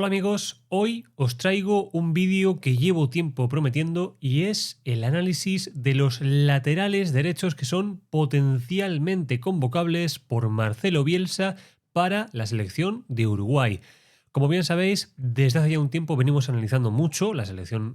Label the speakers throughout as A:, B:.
A: Hola amigos, hoy os traigo un vídeo que llevo tiempo prometiendo y es el análisis de los laterales derechos que son potencialmente convocables por Marcelo Bielsa para la selección de Uruguay. Como bien sabéis, desde hace ya un tiempo venimos analizando mucho la selección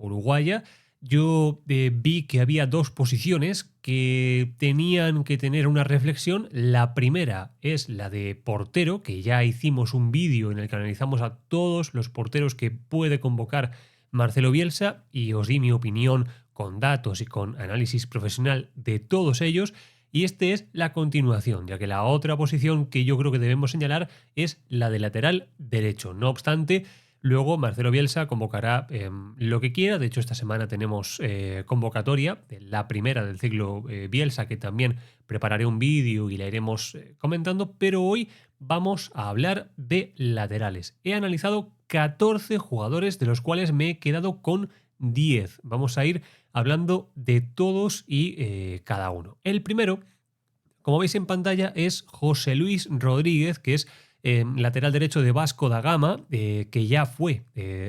A: uruguaya. Yo vi que había dos posiciones que tenían que tener una reflexión. La primera es la de portero, que ya hicimos un vídeo en el que analizamos a todos los porteros que puede convocar Marcelo Bielsa y os di mi opinión con datos y con análisis profesional de todos ellos. Y este es la continuación, ya que la otra posición que yo creo que debemos señalar es la de lateral derecho. No obstante, luego Marcelo Bielsa convocará lo que quiera. De hecho, esta semana tenemos convocatoria, la primera del ciclo Bielsa, que también prepararé un vídeo y la iremos comentando. Pero hoy vamos a hablar de laterales. He analizado 14 jugadores, de los cuales me he quedado con 10. Vamos a ir hablando de todos y cada uno. El primero, como veis en pantalla, es José Luis Rodríguez, que es lateral derecho de Vasco da Gama, que ya fue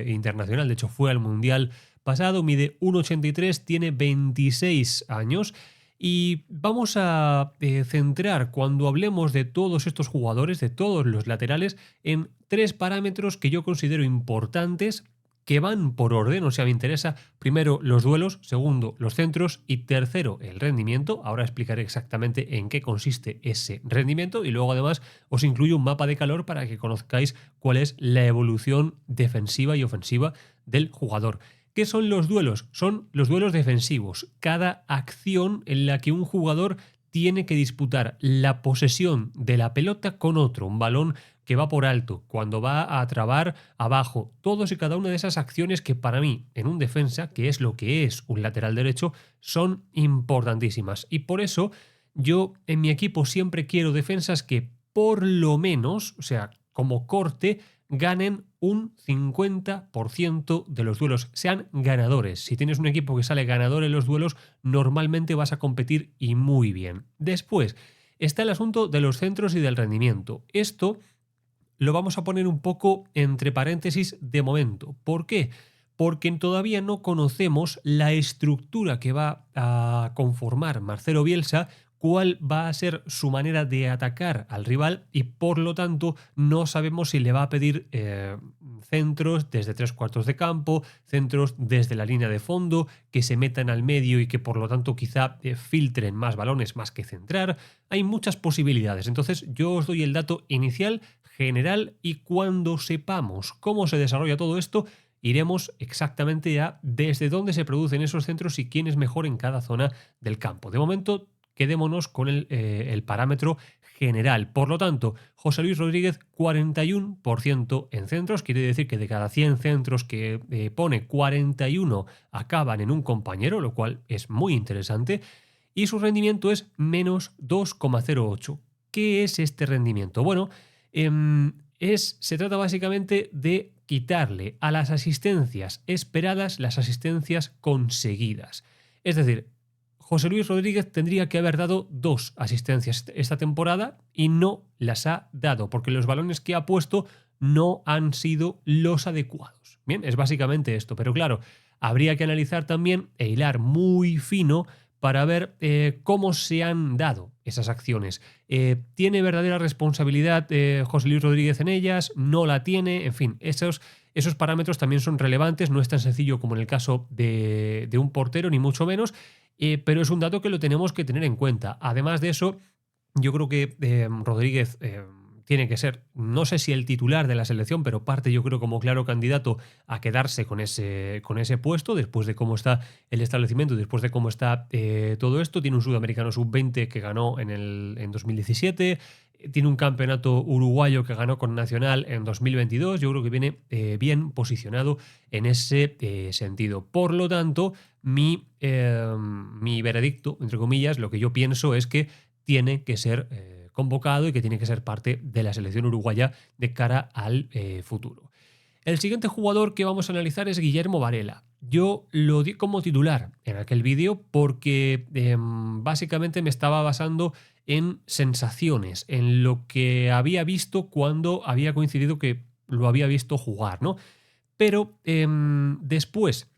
A: internacional, de hecho fue al Mundial pasado, mide 1,83, tiene 26 años. Y vamos a centrar, cuando hablemos de todos estos jugadores, de todos los laterales, en tres parámetros que yo considero importantes, que van por orden. O sea, me interesa primero los duelos, segundo los centros y tercero el rendimiento. Ahora explicaré exactamente en qué consiste ese rendimiento y luego además os incluyo un mapa de calor para que conozcáis cuál es la evolución defensiva y ofensiva del jugador. ¿Qué son los duelos? Son los duelos defensivos. Cada acción en la que un jugador tiene que disputar la posesión de la pelota con otro, un balón que va por alto, cuando va a trabar abajo, todos y cada una de esas acciones que para mí, en un defensa, que es lo que es un lateral derecho, son importantísimas. Y por eso yo en mi equipo siempre quiero defensas que por lo menos, o sea, como corte, ganen un 50% de los duelos, sean ganadores. Si tienes un equipo que sale ganador en los duelos, normalmente vas a competir y muy bien. Después está el asunto de los centros y del rendimiento. Esto lo vamos a poner un poco entre paréntesis de momento. ¿Por qué? Porque todavía no conocemos la estructura que va a conformar Marcelo Bielsa, cuál va a ser su manera de atacar al rival y por lo tanto no sabemos si le va a pedir centros desde 3/4 de campo, centros desde la línea de fondo, que se metan al medio y que por lo tanto quizá filtren más balones más que centrar. Hay muchas posibilidades. Entonces yo os doy el dato inicial, general, y cuando sepamos cómo se desarrolla todo esto, iremos exactamente a desde dónde se producen esos centros y quién es mejor en cada zona del campo. De momento, quedémonos con el parámetro general. Por lo tanto, José Luis Rodríguez, 41% en centros. Quiere decir que de cada 100 centros que pone, 41 acaban en un compañero, lo cual es muy interesante. Y su rendimiento es menos 2,08. ¿Qué es este rendimiento? Bueno, se trata básicamente de quitarle a las asistencias esperadas las asistencias conseguidas. Es decir, José Luis Rodríguez tendría que haber dado 2 asistencias esta temporada y no las ha dado, porque los balones que ha puesto no han sido los adecuados. Bien, es básicamente esto, pero claro, habría que analizar también e hilar muy fino para ver cómo se han dado esas acciones. ¿Tiene verdadera responsabilidad José Luis Rodríguez en ellas? ¿No la tiene? En fin, esos parámetros también son relevantes. No es tan sencillo como en el caso de un portero, ni mucho menos, pero es un dato que lo tenemos que tener en cuenta. Además de eso, yo creo que Rodríguez tiene que ser, no sé si el titular de la selección, pero parte yo creo como claro candidato a quedarse con ese puesto después de cómo está el establecimiento, después de cómo está todo esto. Tiene un sudamericano sub-20 que ganó en 2017, tiene un campeonato uruguayo que ganó con Nacional en 2022. Yo creo que viene bien posicionado en ese sentido. Por lo tanto, mi veredicto, entre comillas, lo que yo pienso es que tiene que ser convocado y que tiene que ser parte de la selección uruguaya de cara al futuro. El siguiente jugador que vamos a analizar es Guillermo Varela. Yo lo di como titular en aquel vídeo porque básicamente me estaba basando en sensaciones, en lo que había visto cuando había coincidido que lo había visto jugar, ¿no? Pero después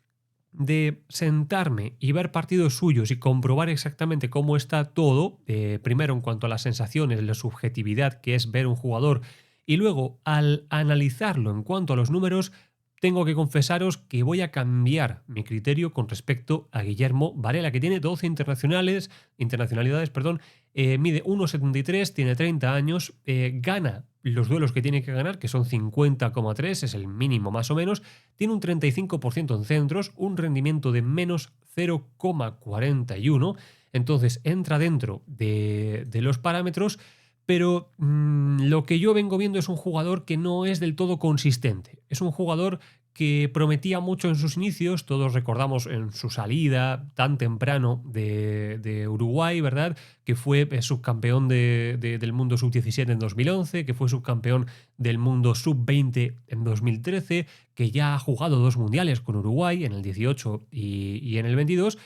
A: de sentarme y ver partidos suyos y comprobar exactamente cómo está todo, primero en cuanto a las sensaciones, la subjetividad que es ver un jugador, y luego al analizarlo en cuanto a los números, tengo que confesaros que voy a cambiar mi criterio con respecto a Guillermo Varela, que tiene 12 internacionalidades, perdón, mide 1,73, tiene 30 años, gana los duelos que tiene que ganar, que son 50,3, es el mínimo más o menos, tiene un 35% en centros, un rendimiento de menos 0,41, entonces entra dentro de los parámetros, pero lo que yo vengo viendo es un jugador que no es del todo consistente. Es un jugador que prometía mucho en sus inicios, todos recordamos en su salida tan temprano de Uruguay, ¿verdad? Que fue subcampeón del mundo sub-17 en 2011, que fue subcampeón del mundo sub-20 en 2013, que ya ha jugado 2 mundiales con Uruguay, en el 18 y en el 22,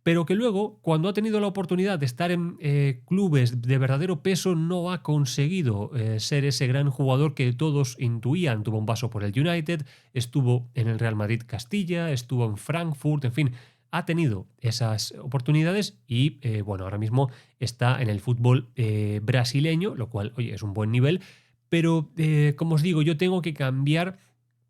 A: pero que luego, cuando ha tenido la oportunidad de estar en clubes de verdadero peso, no ha conseguido ser ese gran jugador que todos intuían. Tuvo un paso por el United, estuvo en el Real Madrid Castilla, estuvo en Frankfurt, en fin, ha tenido esas oportunidades y, bueno, ahora mismo está en el fútbol brasileño, lo cual, oye, es un buen nivel, pero, como os digo, yo tengo que cambiar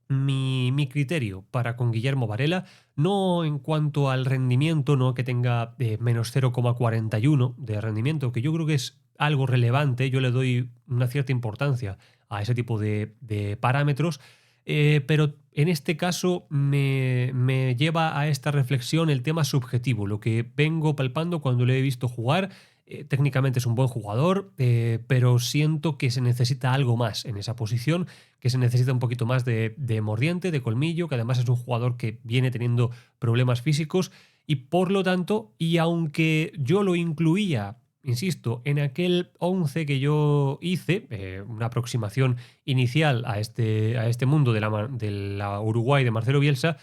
A: mi criterio para con Guillermo Varela, no en cuanto al rendimiento, no que tenga menos 0,41 de rendimiento, que yo creo que es algo relevante, yo le doy una cierta importancia a ese tipo de parámetros, pero en este caso me lleva a esta reflexión el tema subjetivo, lo que vengo palpando cuando le he visto jugar. Técnicamente es un buen jugador, pero siento que se necesita algo más en esa posición, que se necesita un poquito más de mordiente, de colmillo, que además es un jugador que viene teniendo problemas físicos y por lo tanto, y aunque yo lo incluía, insisto, en aquel 11 que yo hice, una aproximación inicial a este mundo de la Uruguay de Marcelo Bielsa,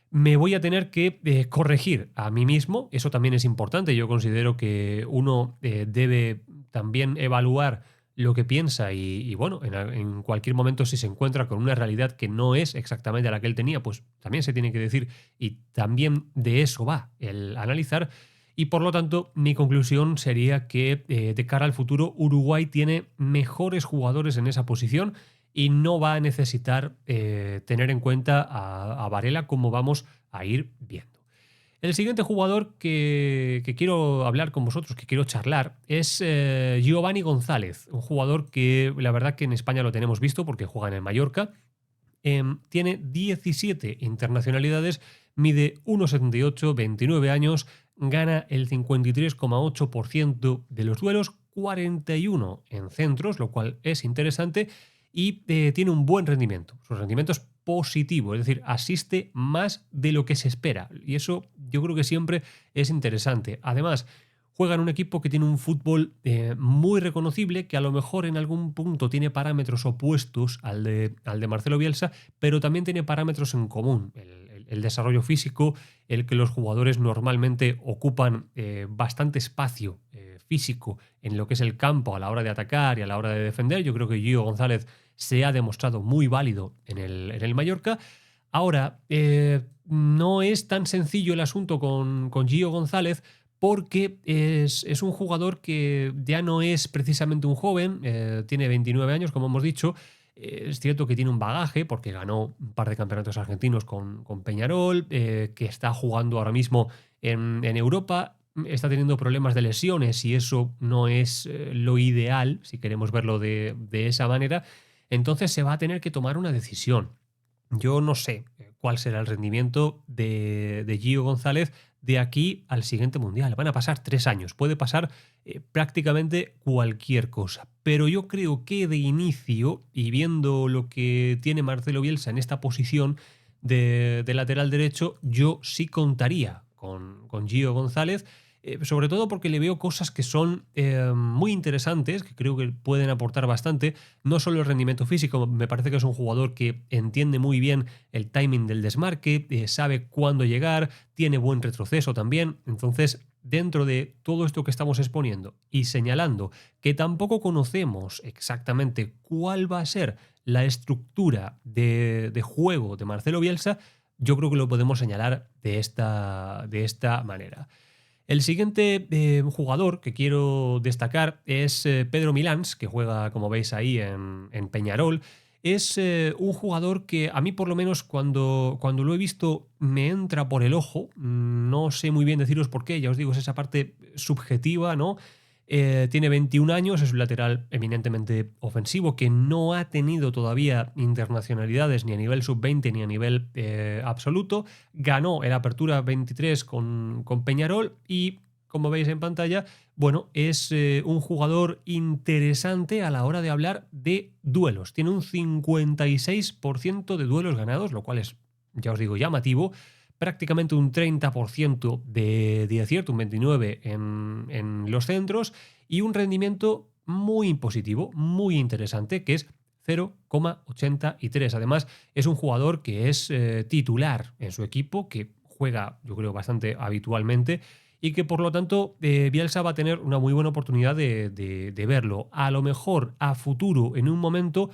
A: me voy a tener que corregir a mí mismo. Eso también es importante. Yo considero que uno debe también evaluar lo que piensa y, bueno, en cualquier momento si se encuentra con una realidad que no es exactamente la que él tenía, pues también se tiene que decir y también de eso va el analizar. Y por lo tanto, mi conclusión sería que de cara al futuro, Uruguay tiene mejores jugadores en esa posición y no va a necesitar tener en cuenta a Varela, como vamos a ir viendo. El siguiente jugador que quiero hablar con vosotros, que quiero charlar, es Giovanni González, un jugador que la verdad que en España lo tenemos visto porque juega en el Mallorca. Tiene 17 internacionalidades, mide 1,78, 29 años, gana el 53,8% de los duelos, 41 en centros, lo cual es interesante, y tiene un buen rendimiento. Su rendimiento es positivo, es decir, asiste más de lo que se espera. Y eso yo creo que siempre es interesante. Además, juega en un equipo que tiene un fútbol muy reconocible, que a lo mejor en algún punto tiene parámetros opuestos al de Marcelo Bielsa, pero también tiene parámetros en común. El desarrollo físico, el que los jugadores normalmente ocupan bastante espacio físico en lo que es el campo a la hora de atacar y a la hora de defender. Yo creo que Gio González se ha demostrado muy válido en el Mallorca. Ahora, no es tan sencillo el asunto con Gio González, porque es un jugador que ya no es precisamente un joven, tiene 29 años, como hemos dicho. Es cierto que tiene un bagaje, porque ganó un par de campeonatos argentinos con Peñarol, que está jugando ahora mismo en Europa, está teniendo problemas de lesiones y eso no es lo ideal, si queremos verlo de esa manera. Entonces se va a tener que tomar una decisión. Yo no sé cuál será el rendimiento de Gio González de aquí al siguiente Mundial. Van a pasar 3 años, puede pasar prácticamente cualquier cosa. Pero yo creo que de inicio, y viendo lo que tiene Marcelo Bielsa en esta posición de lateral derecho, yo sí contaría con Gio González, sobre todo porque le veo cosas que son muy interesantes, que creo que pueden aportar bastante. No solo el rendimiento físico, me parece que es un jugador que entiende muy bien el timing del desmarque, sabe cuándo llegar, tiene buen retroceso también. Entonces, dentro de todo esto que estamos exponiendo y señalando que tampoco conocemos exactamente cuál va a ser la estructura de juego de Marcelo Bielsa, yo creo que lo podemos señalar de esta manera. El siguiente jugador que quiero destacar es Pedro Milans, que juega, como veis ahí, en Peñarol. Es un jugador que a mí, por lo menos, cuando lo he visto, me entra por el ojo. No sé muy bien deciros por qué, ya os digo, es esa parte subjetiva, ¿no? Tiene 21 años, es un lateral eminentemente ofensivo que no ha tenido todavía internacionalidades ni a nivel sub-20 ni a nivel absoluto. Ganó el Apertura 23 con Peñarol y, como veis en pantalla, bueno, es un jugador interesante a la hora de hablar de duelos. Tiene un 56% de duelos ganados, lo cual es, ya os digo, llamativo. Prácticamente un 30% de acierto, un 29% en los centros y un rendimiento muy impositivo, muy interesante, que es 0,83. Además, es un jugador que es titular en su equipo, que juega, yo creo, bastante habitualmente y que, por lo tanto, Bielsa va a tener una muy buena oportunidad de verlo. A lo mejor, a futuro, en un momento,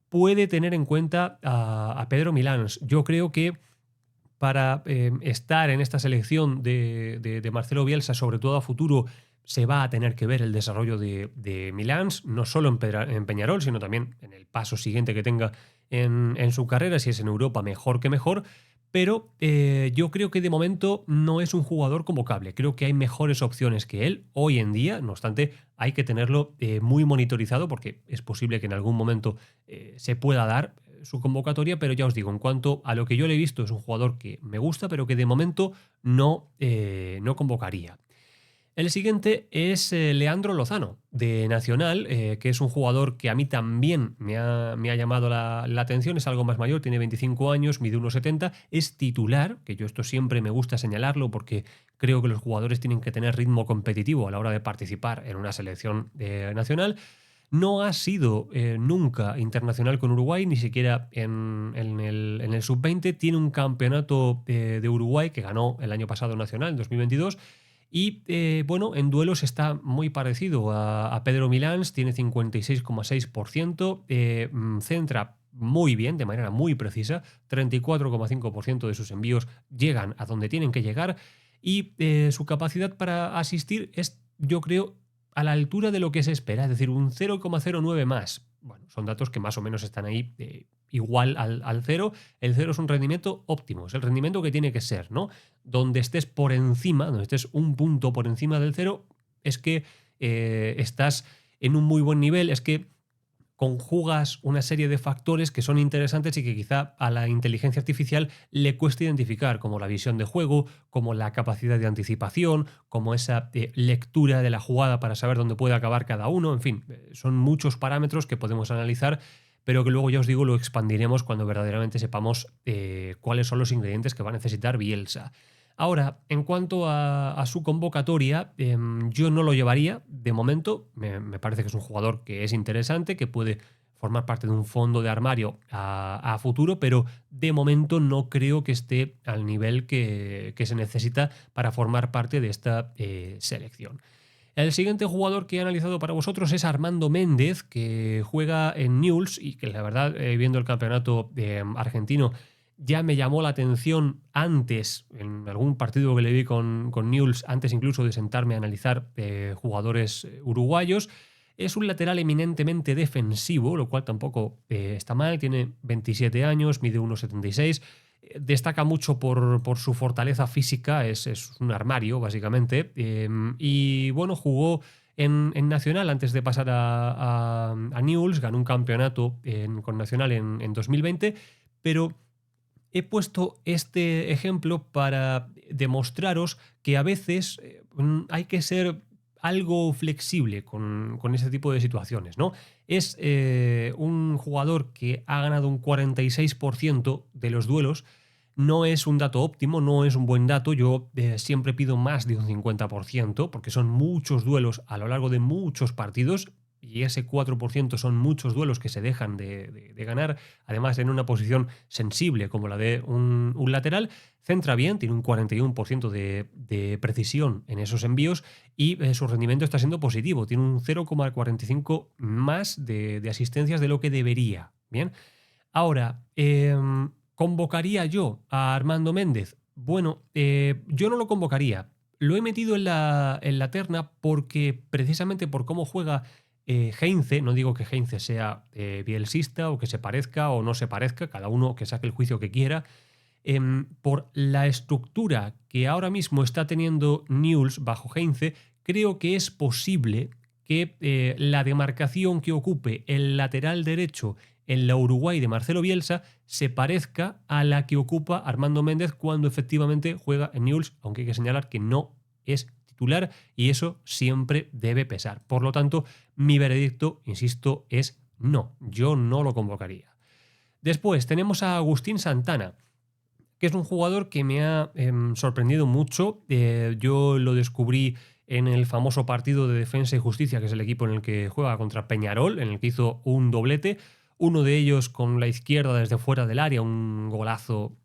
A: puede tener en cuenta a Pedro Milans. Yo creo que para estar en esta selección de Marcelo Bielsa, sobre todo a futuro, se va a tener que ver el desarrollo de Milans, no solo en Peñarol, sino también en el paso siguiente que tenga en su carrera, si es en Europa, mejor que mejor. Pero yo creo que de momento no es un jugador convocable. Creo que hay mejores opciones que él hoy en día. No obstante, hay que tenerlo muy monitorizado porque es posible que en algún momento se pueda dar su convocatoria, pero ya os digo, en cuanto a lo que yo le he visto, es un jugador que me gusta, pero que de momento no convocaría. El siguiente es Leandro Lozano, de Nacional, que es un jugador que a mí también me ha llamado la atención. Es algo más mayor, tiene 25 años, mide 1,70, es titular, que yo esto siempre me gusta señalarlo porque creo que los jugadores tienen que tener ritmo competitivo a la hora de participar en una selección nacional. No ha sido nunca internacional con Uruguay, ni siquiera en el sub-20. Tiene un campeonato de Uruguay que ganó el año pasado nacional, en 2022. Y bueno, en duelos está muy parecido a Pedro Milans, tiene 56,6%, centra muy bien, de manera muy precisa, 34,5% de sus envíos llegan a donde tienen que llegar y su capacidad para asistir es, yo creo, a la altura de lo que se espera, es decir, un 0,09 más. Bueno, son datos que más o menos están ahí igual al cero. El cero es un rendimiento óptimo, es el rendimiento que tiene que ser, ¿no? Donde estés por encima, donde estés un punto por encima del cero, es que estás en un muy buen nivel, es que conjugas una serie de factores que son interesantes y que quizá a la inteligencia artificial le cuesta identificar, como la visión de juego, como la capacidad de anticipación, como esa lectura de la jugada para saber dónde puede acabar cada uno. En fin, son muchos parámetros que podemos analizar, pero que luego, ya os digo, lo expandiremos cuando verdaderamente sepamos cuáles son los ingredientes que va a necesitar Bielsa. Ahora, en cuanto a su convocatoria, yo no lo llevaría de momento. Me parece que es un jugador que es interesante, que puede formar parte de un fondo de armario a futuro, pero de momento no creo que esté al nivel que se necesita para formar parte de esta selección. El siguiente jugador que he analizado para vosotros es Armando Méndez, que juega en Newell's y que la verdad, viendo el campeonato argentino, ya me llamó la atención antes, en algún partido que le vi con Newell's, antes incluso de sentarme a analizar jugadores uruguayos. Es un lateral eminentemente defensivo, lo cual tampoco está mal. Tiene 27 años, mide 1,76. Destaca mucho por su fortaleza física, es un armario, básicamente. Y bueno, jugó en Nacional antes de pasar a Newell's, ganó un campeonato con Nacional en 2020, pero he puesto este ejemplo para demostraros que a veces hay que ser algo flexible con ese tipo de situaciones, ¿no? Es un jugador que ha ganado un 46% de los duelos. No es un dato óptimo, no es un buen dato. Yo siempre pido más de un 50% porque son muchos duelos a lo largo de muchos partidos y ese 4% son muchos duelos que se dejan de ganar, además en una posición sensible como la de un lateral, centra bien, tiene un 41% de precisión en esos envíos y su rendimiento está siendo positivo, tiene un 0,45 más de asistencias de lo que debería. Bien, ahora, ¿convocaría yo a Armando Méndez? Bueno, yo no lo convocaría. Lo he metido en la terna porque precisamente por cómo juega Heinze, no digo que Heinze sea bielsista o que se parezca o no se parezca, cada uno que saque el juicio que quiera, por la estructura que ahora mismo está teniendo Newell's bajo Heinze, creo que es posible que la demarcación que ocupe el lateral derecho en la Uruguay de Marcelo Bielsa se parezca a la que ocupa Armando Méndez cuando efectivamente juega en Newell's, aunque hay que señalar que no es titular y eso siempre debe pesar. Por lo tanto, mi veredicto, insisto, es no, yo no lo convocaría. Después tenemos a Agustín Santana, que es un jugador que me ha sorprendido mucho. Yo lo descubrí en el famoso partido de Defensa y Justicia, que es el equipo en el que juega contra Peñarol, en el que hizo un doblete, uno de ellos con la izquierda desde fuera del área, un golazo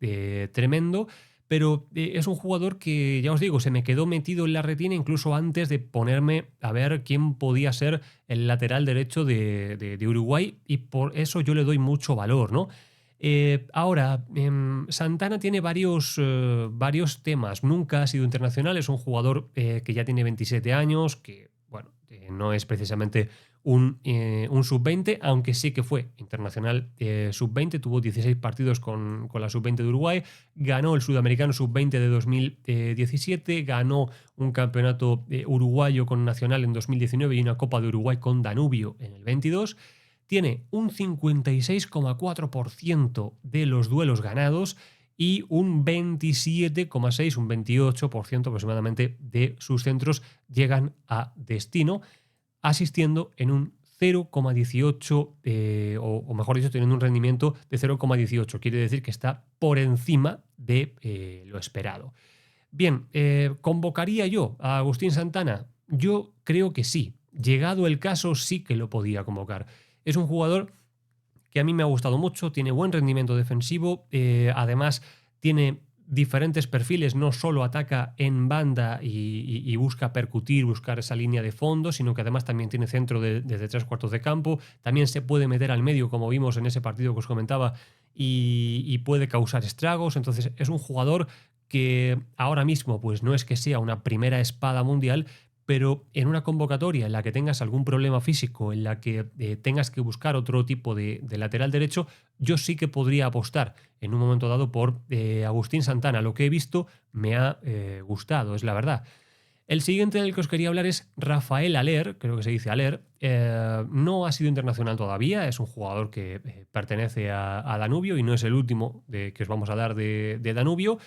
A: tremendo, pero es un jugador que, ya os digo, se me quedó metido en la retina incluso antes de ponerme a ver quién podía ser el lateral derecho de Uruguay, y por eso yo le doy mucho valor, ¿no? Ahora, Santana tiene varios temas. Nunca ha sido internacional, es un jugador que ya tiene 27 años, que bueno, no es precisamente un sub-20, aunque sí que fue internacional sub-20, tuvo 16 partidos con la sub-20 de Uruguay, ganó el sudamericano sub-20 de 2017, ganó un campeonato uruguayo con Nacional en 2019 y una Copa de Uruguay con Danubio en el 22. Tiene un 56,4% de los duelos ganados y un 27,6, un 28% aproximadamente de sus centros llegan a destino, asistiendo en un 0,18, o mejor dicho, teniendo un rendimiento de 0,18. Quiere decir que está por encima de lo esperado. Bien, ¿convocaría yo a Agustín Santana? Yo creo que sí. Llegado el caso, sí que lo podía convocar. Es un jugador que a mí me ha gustado mucho, tiene buen rendimiento defensivo, además tiene diferentes perfiles, no solo ataca en banda y busca percutir, buscar esa línea de fondo, sino que además también tiene centro desde 3/4 de campo, también se puede meter al medio, como vimos en ese partido que os comentaba, y puede causar estragos. Entonces es un jugador que ahora mismo pues no es que sea una primera espada mundial, pero en una convocatoria en la que tengas algún problema físico, en la que tengas que buscar otro tipo de lateral derecho, yo sí que podría apostar en un momento dado por Agustín Santana. Lo que he visto me ha gustado, es la verdad. El siguiente del que os quería hablar es Rafael Aller, creo que se dice Aller. No ha sido internacional todavía, es un jugador que pertenece a Danubio y no es el último que os vamos a dar de Danubio.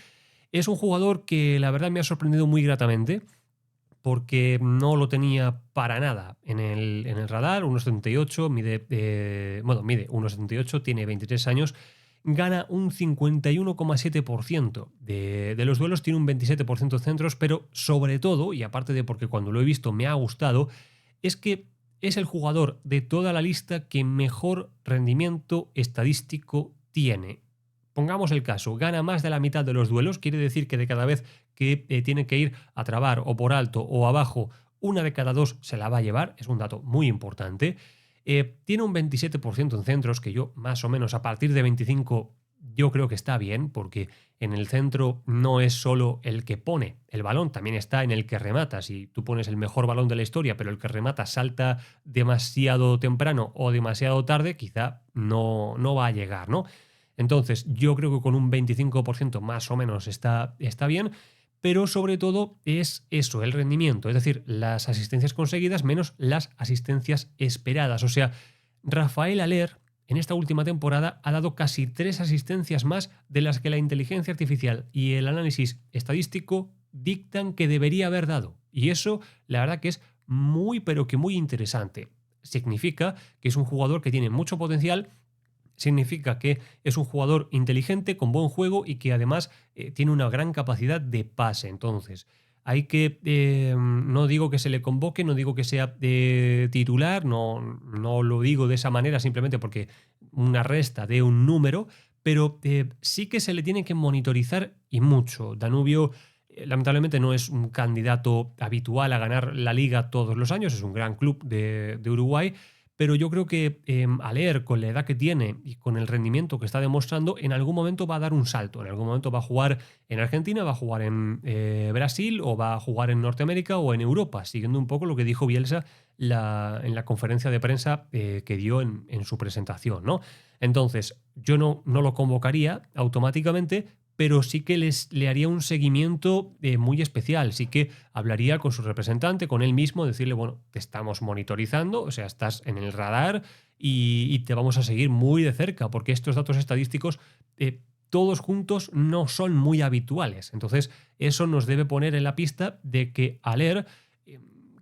A: Es un jugador que la verdad me ha sorprendido muy gratamente, porque no lo tenía para nada en el radar. 1,78, mide 1,78, tiene 23 años, gana un 51,7% de los duelos, tiene un 27% de centros, pero sobre todo, y aparte de porque cuando lo he visto me ha gustado, es que es el jugador de toda la lista que mejor rendimiento estadístico tiene. Pongamos el caso, gana más de la mitad de los duelos, quiere decir que de cada vez que tiene que ir a trabar o por alto o abajo, una de cada dos se la va a llevar, es un dato muy importante. Tiene un 27% en centros, que yo más o menos a partir de 25 yo creo que está bien, porque en el centro no es solo el que pone el balón, también está en el que remata. Si tú pones el mejor balón de la historia, pero el que remata salta demasiado temprano o demasiado tarde, quizá no va a llegar, ¿no? Entonces, yo creo que con un 25% más o menos está bien, pero sobre todo es eso, el rendimiento, es decir, las asistencias conseguidas menos las asistencias esperadas. O sea, Rafael Aller en esta última temporada ha dado casi 3 asistencias más de las que la inteligencia artificial y el análisis estadístico dictan que debería haber dado. Y eso, la verdad que es muy, pero que muy interesante. Significa que es un jugador que tiene mucho potencial. Significa que es un jugador inteligente, con buen juego y que además tiene una gran capacidad de pase. Entonces, no digo que se le convoque, no digo que sea titular, no lo digo de esa manera simplemente porque una resta de un número, pero sí que se le tiene que monitorizar y mucho. Danubio lamentablemente no es un candidato habitual a ganar la liga todos los años, es un gran club de Uruguay, pero yo creo que Aller, con la edad que tiene y con el rendimiento que está demostrando, en algún momento va a dar un salto, en algún momento va a jugar en Argentina, va a jugar en Brasil o va a jugar en Norteamérica o en Europa, siguiendo un poco lo que dijo Bielsa en la conferencia de prensa que dio en su presentación, ¿no? Entonces, yo no lo convocaría automáticamente, pero sí que le haría un seguimiento muy especial. Sí que hablaría con su representante, con él mismo, decirle, bueno, te estamos monitorizando, o sea, estás en el radar y te vamos a seguir muy de cerca, porque estos datos estadísticos todos juntos no son muy habituales. Entonces, eso nos debe poner en la pista de que Aller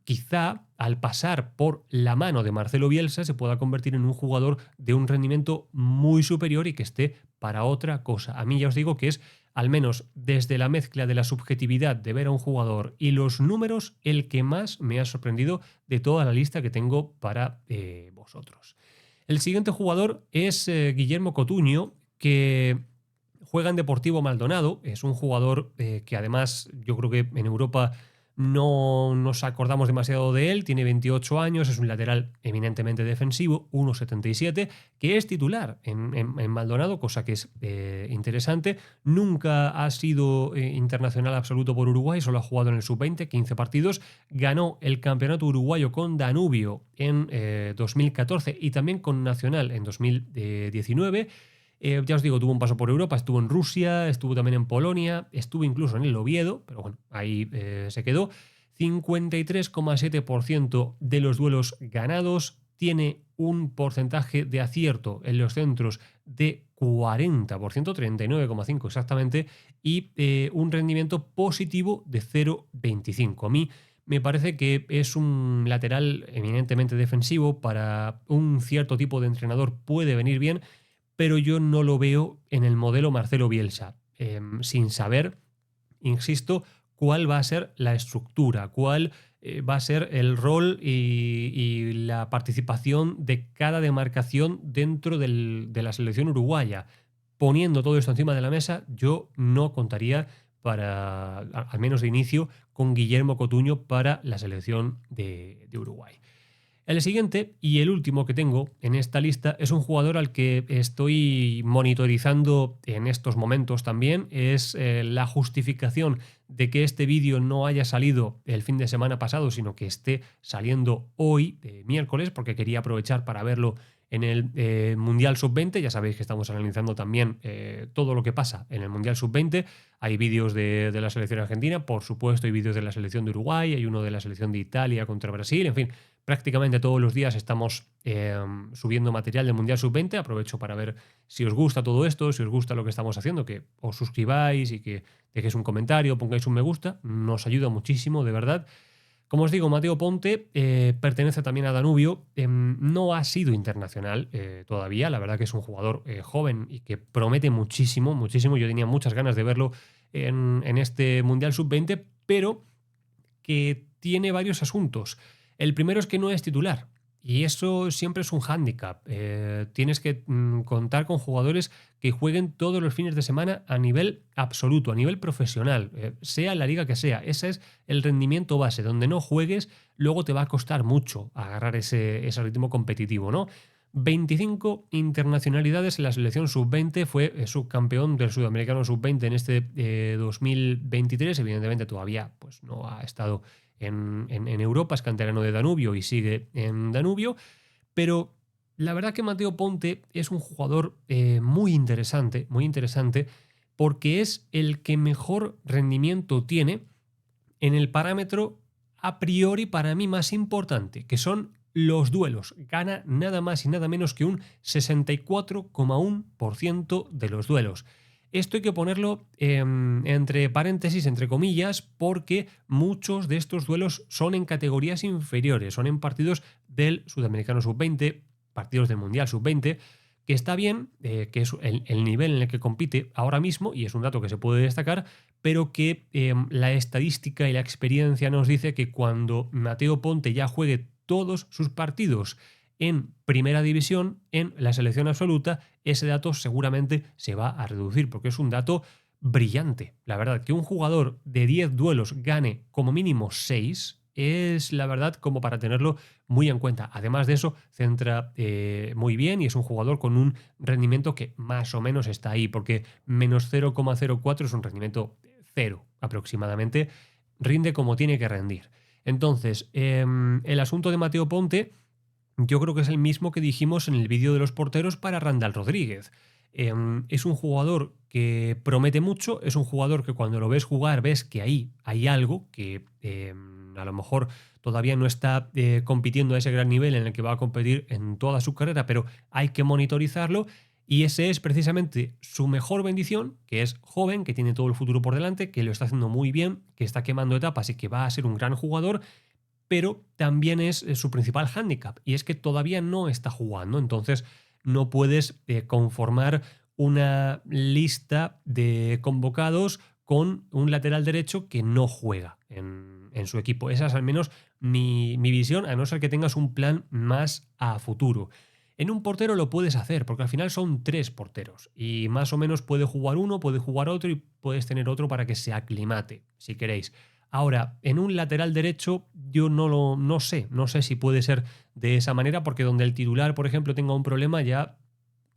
A: quizá al pasar por la mano de Marcelo Bielsa se pueda convertir en un jugador de un rendimiento muy superior y que esté para otra cosa. A mí ya os digo que es, al menos desde la mezcla de la subjetividad de ver a un jugador y los números, el que más me ha sorprendido de toda la lista que tengo para vosotros. El siguiente jugador es Guillermo Coutinho, que juega en Deportivo Maldonado. Es un jugador que además yo creo que en Europa no nos acordamos demasiado de él, tiene 28 años, es un lateral eminentemente defensivo, 1,77, que es titular en Maldonado, cosa que es interesante. Nunca ha sido internacional absoluto por Uruguay, solo ha jugado en el sub-20, 15 partidos. Ganó el campeonato uruguayo con Danubio en 2014 y también con Nacional en 2019. Ya os digo, tuvo un paso por Europa, estuvo en Rusia, estuvo también en Polonia, estuvo incluso en el Oviedo, pero bueno, ahí se quedó. 53,7% de los duelos ganados, tiene un porcentaje de acierto en los centros de 40%, 39,5% exactamente, y un rendimiento positivo de 0,25. A mí me parece que es un lateral eminentemente defensivo, para un cierto tipo de entrenador puede venir bien, pero yo no lo veo en el modelo Marcelo Bielsa, sin saber, insisto, cuál va a ser la estructura, cuál va a ser el rol y la participación de cada demarcación dentro de la selección uruguaya. Poniendo todo esto encima de la mesa, yo no contaría al menos de inicio, con Guillermo Coutinho para la selección de Uruguay. El siguiente y el último que tengo en esta lista es un jugador al que estoy monitorizando en estos momentos también. Es la justificación de que este vídeo no haya salido el fin de semana pasado, sino que esté saliendo hoy, miércoles, porque quería aprovechar para verlo en el Mundial Sub-20. Ya sabéis que estamos analizando también todo lo que pasa en el Mundial Sub-20. Hay vídeos de la selección argentina, por supuesto, hay vídeos de la selección de Uruguay, hay uno de la selección de Italia contra Brasil, en fin. Prácticamente todos los días estamos subiendo material del Mundial Sub-20. Aprovecho para ver si os gusta todo esto, si os gusta lo que estamos haciendo, que os suscribáis y que dejéis un comentario, pongáis un me gusta. Nos ayuda muchísimo, de verdad. Como os digo, Mateo Ponte pertenece también a Danubio. No ha sido internacional todavía. La verdad que es un jugador joven y que promete muchísimo, muchísimo. Yo tenía muchas ganas de verlo en este Mundial Sub-20, pero que tiene varios asuntos. El primero es que no es titular y eso siempre es un hándicap. Tienes que contar con jugadores que jueguen todos los fines de semana a nivel absoluto, a nivel profesional, sea la liga que sea. Ese es el rendimiento base. Donde no juegues, luego te va a costar mucho agarrar ese ritmo competitivo, ¿no? 25 internacionalidades en la selección sub-20, fue subcampeón del sudamericano sub-20 en este 2023. Evidentemente todavía pues, no ha estado en Europa, es canterano de Danubio y sigue en Danubio, pero la verdad que Mateo Ponte es un jugador muy interesante, porque es el que mejor rendimiento tiene en el parámetro a priori para mí más importante, que son los duelos. Gana nada más y nada menos que un 64,1% de los duelos. Esto hay que ponerlo entre paréntesis, entre comillas, porque muchos de estos duelos son en categorías inferiores, son en partidos del Sudamericano Sub-20, partidos del Mundial Sub-20, que está bien, que es el nivel en el que compite ahora mismo, y es un dato que se puede destacar, pero que la estadística y la experiencia nos dice que cuando Mateo Ponte ya juegue todos sus partidos en primera división, en la selección absoluta, ese dato seguramente se va a reducir, porque es un dato brillante. La verdad, que un jugador de 10 duelos gane como mínimo 6 es, la verdad, como para tenerlo muy en cuenta. Además de eso, centra muy bien y es un jugador con un rendimiento que más o menos está ahí, porque menos 0,04 es un rendimiento cero aproximadamente, rinde como tiene que rendir. Entonces, el asunto de Mateo Ponte yo creo que es el mismo que dijimos en el vídeo de los porteros para Randall Rodríguez. Es un jugador que promete mucho, es un jugador que cuando lo ves jugar ves que ahí hay algo que a lo mejor todavía no está compitiendo a ese gran nivel en el que va a competir en toda su carrera, pero hay que monitorizarlo y ese es precisamente su mejor bendición, que es joven, que tiene todo el futuro por delante, que lo está haciendo muy bien, que está quemando etapas y que va a ser un gran jugador, pero también es su principal hándicap y es que todavía no está jugando, entonces no puedes conformar una lista de convocados con un lateral derecho que no juega en su equipo. Esa es al menos mi visión, a no ser que tengas un plan más a futuro. En un portero lo puedes hacer, porque al final son 3 porteros y más o menos puede jugar uno, puede jugar otro y puedes tener otro para que se aclimate, si queréis. Ahora, en un lateral derecho yo no sé si puede ser de esa manera, porque donde el titular, por ejemplo, tenga un problema ya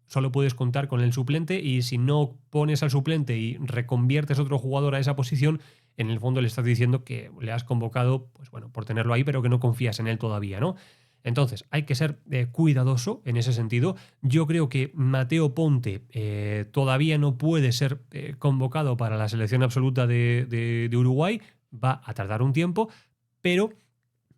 A: solo puedes contar con el suplente y si no pones al suplente y reconviertes otro jugador a esa posición, en el fondo le estás diciendo que le has convocado, pues bueno, por tenerlo ahí, pero que no confías en él todavía, ¿no? Entonces, hay que ser cuidadoso en ese sentido. Yo creo que Mateo Ponte todavía no puede ser convocado para la selección absoluta de Uruguay. Va a tardar un tiempo, pero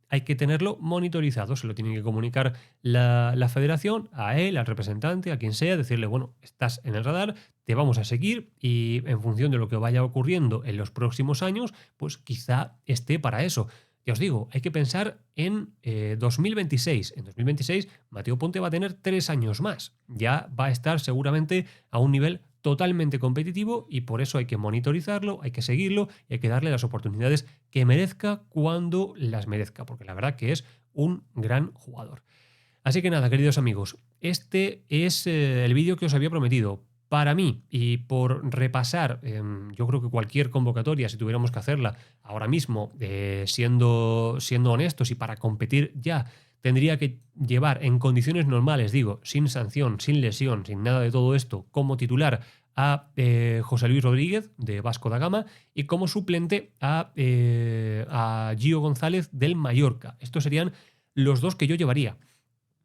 A: hay que tenerlo monitorizado. Se lo tiene que comunicar la federación a él, al representante, a quien sea, decirle, bueno, estás en el radar, te vamos a seguir y en función de lo que vaya ocurriendo en los próximos años, pues quizá esté para eso. Ya os digo, hay que pensar en 2026. En 2026, Mateo Ponte va a tener 3 años más. Ya va a estar seguramente a un nivel totalmente competitivo y por eso hay que monitorizarlo, hay que seguirlo y hay que darle las oportunidades que merezca cuando las merezca, porque la verdad que es un gran jugador. Así que nada, queridos amigos, este es el vídeo que os había prometido. Para mí, y por repasar, yo creo que cualquier convocatoria, si tuviéramos que hacerla ahora mismo, siendo honestos y para competir ya, tendría que llevar en condiciones normales, digo, sin sanción, sin lesión, sin nada de todo esto, como titular a José Luis Rodríguez de Vasco da Gama y como suplente a Gio González del Mallorca. Estos serían los dos que yo llevaría.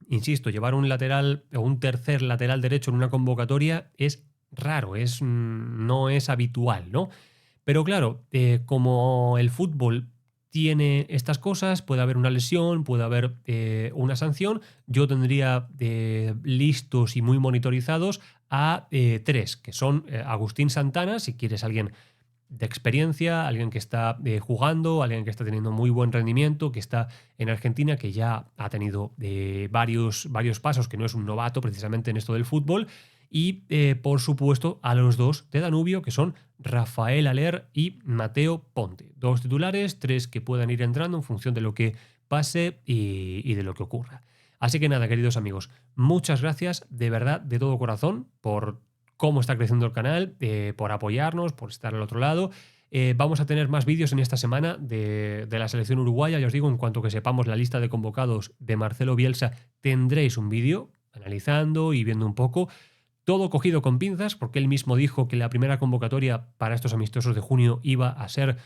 A: Insisto, llevar un lateral o un tercer lateral derecho en una convocatoria es raro, no es habitual, ¿no? Pero claro, como el fútbol tiene estas cosas, puede haber una lesión, puede haber una sanción, yo tendría listos y muy monitorizados a 3, que son Agustín Santana, si quieres alguien de experiencia, alguien que está jugando, alguien que está teniendo muy buen rendimiento, que está en Argentina, que ya ha tenido varios pasos, que no es un novato precisamente en esto del fútbol, y por supuesto a los dos de Danubio, que son Rafael Aller y Mateo Ponte. 2 titulares, 3 que puedan ir entrando en función de lo que pase y de lo que ocurra. Así que nada, queridos amigos, muchas gracias de verdad, de todo corazón, por cómo está creciendo el canal, por apoyarnos, por estar al otro lado. Vamos a tener más vídeos en esta semana de la selección uruguaya. Ya os digo, en cuanto que sepamos la lista de convocados de Marcelo Bielsa, tendréis un vídeo analizando y viendo un poco. Todo cogido con pinzas, porque él mismo dijo que la primera convocatoria para estos amistosos de junio iba a ser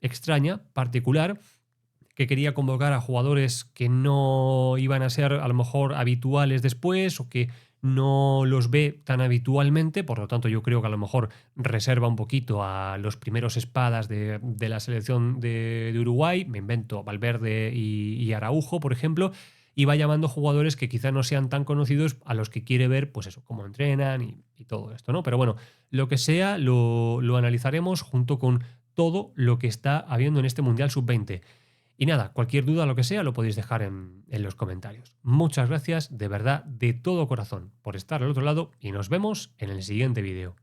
A: extraña, particular, que quería convocar a jugadores que no iban a ser a lo mejor habituales después o que no los ve tan habitualmente, por lo tanto yo creo que a lo mejor reserva un poquito a los primeros espadas de la selección de Uruguay, me invento Valverde y Araujo, por ejemplo, y va llamando jugadores que quizá no sean tan conocidos a los que quiere ver, pues eso, cómo entrenan y todo esto, ¿no? Pero bueno, lo que sea lo analizaremos junto con todo lo que está habiendo en este Mundial Sub-20. Y nada, cualquier duda, lo que sea, lo podéis dejar en los comentarios. Muchas gracias, de verdad, de todo corazón, por estar al otro lado y nos vemos en el siguiente vídeo.